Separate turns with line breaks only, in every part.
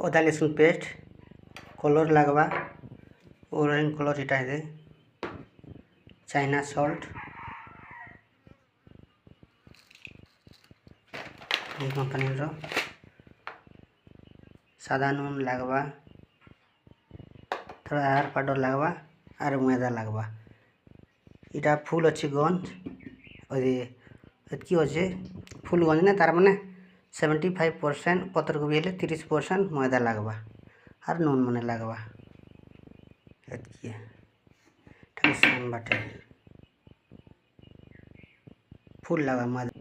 अदा लसुन paste colour लगवा ऑरेंज कलर इटा है चाइना सॉल्ट कंपनी सादा नून लगवा थोड़ा हेयर पाउडर लगवा और मैदा लगवा इटा फुल अच्छी गंज एतकी अच्छे फुल गंज ना तार माने 75% पत्र कोबी हेले 30% मैदा लगवा और नून मने लगवा एतकी सान बाटे फुल लगा मैदा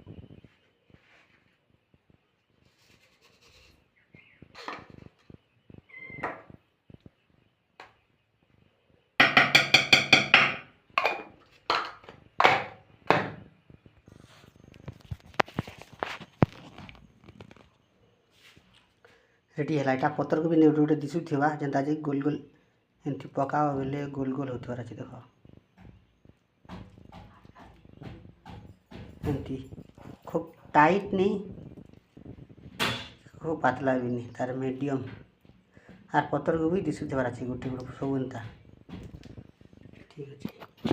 रेडी है एटा पतर को भी गोटे गोटे दिशुवा जेनता जे गोल गोल एमती पकाओ बेले गोल गोल होता अच्छे देख एमती खूब टाइट नहीं खूब पतला भी नहीं तार मीडियम और पतर को भी दिशुवा अच्छे गोटे सब एंता ठीक अच्छे।